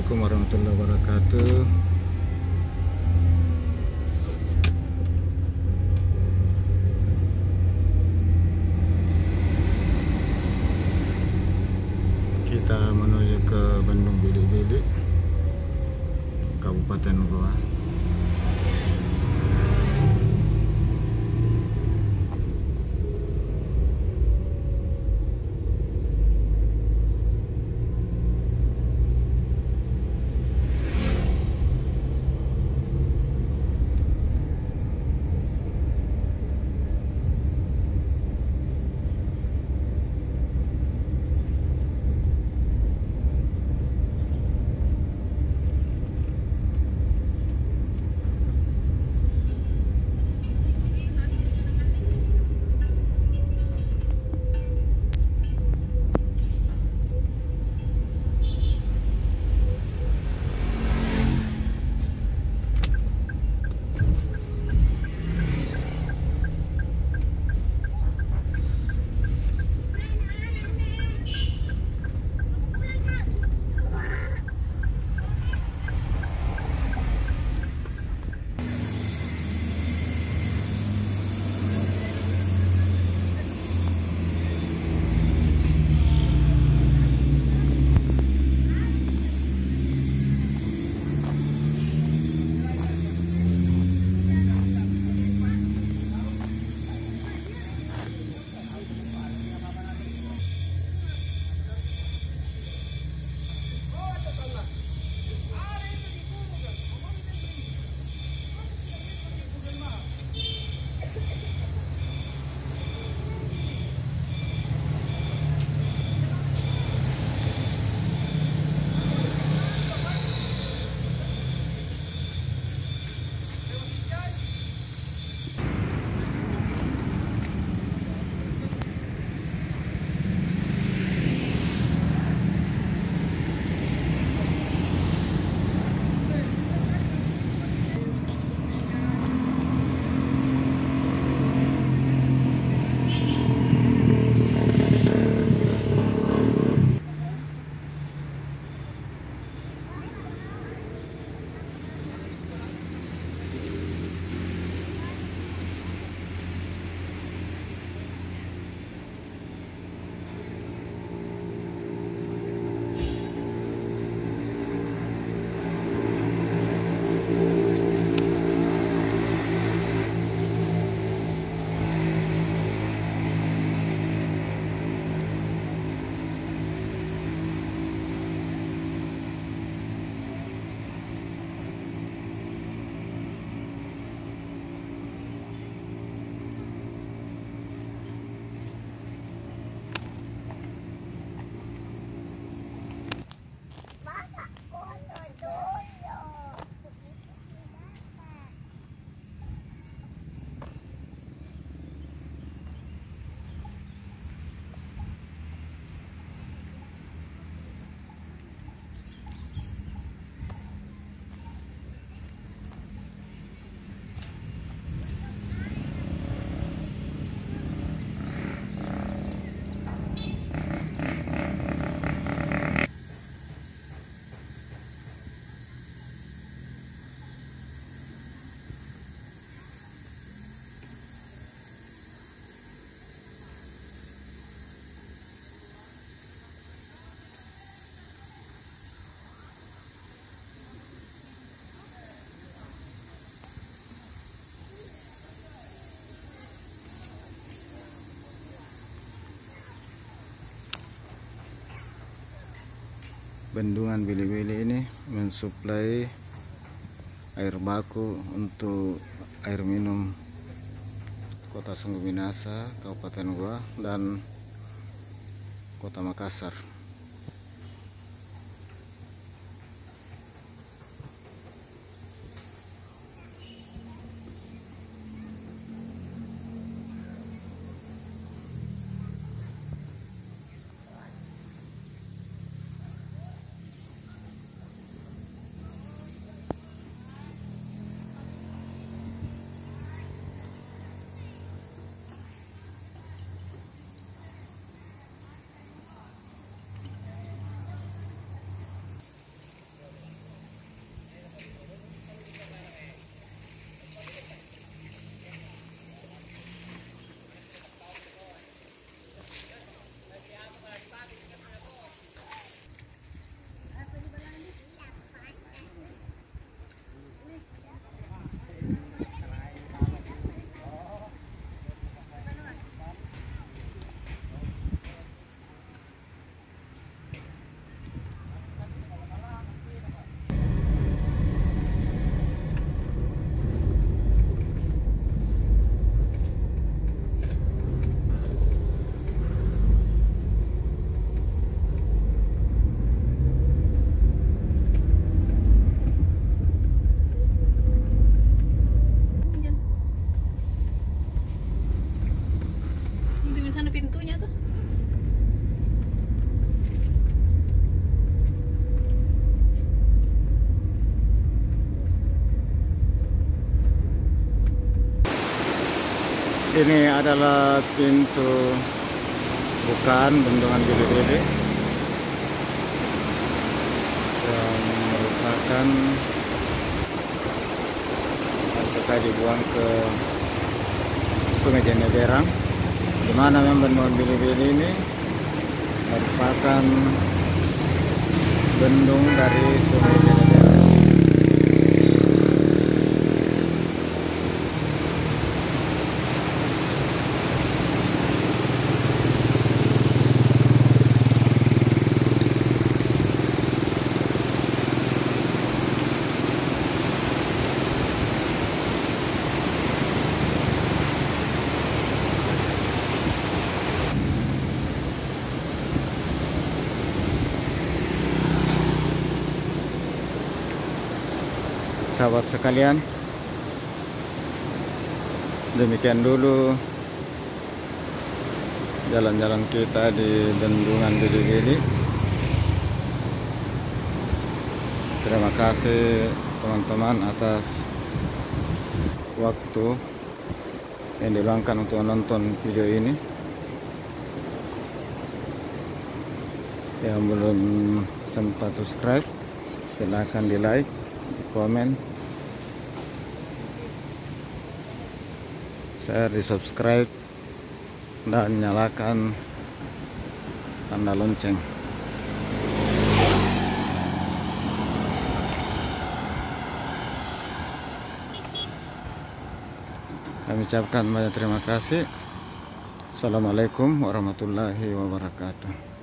Assalamualaikum warahmatullahi wabarakatuh. Kita menuju ke Bandung Bilik-Bilik, Kabupaten Goa. Bendungan Bilik-Bilik ini mensuplai air baku untuk air minum Kota Sungguh Minasa, Kabupaten Goa, dan Kota Makassar. Ini adalah pintu bukaan bendungan Bili-Bili yang merupakan ketika dibuang ke Sungai Jeneberang, di mana memang bendungan Bili-Bili ini merupakan bendung dari Sungai Jeneberang. Sahabat sekalian, demikian dulu jalan-jalan kita di bendungan Bili-Bili. Terima kasih teman-teman atas waktu yang diluangkan untuk menonton video ini. Yang belum sempat subscribe, silahkan di like, di komen, share, di subscribe, dan nyalakan tanda lonceng. Kami ucapkan banyak terima kasih. Assalamualaikum warahmatullahi wabarakatuh.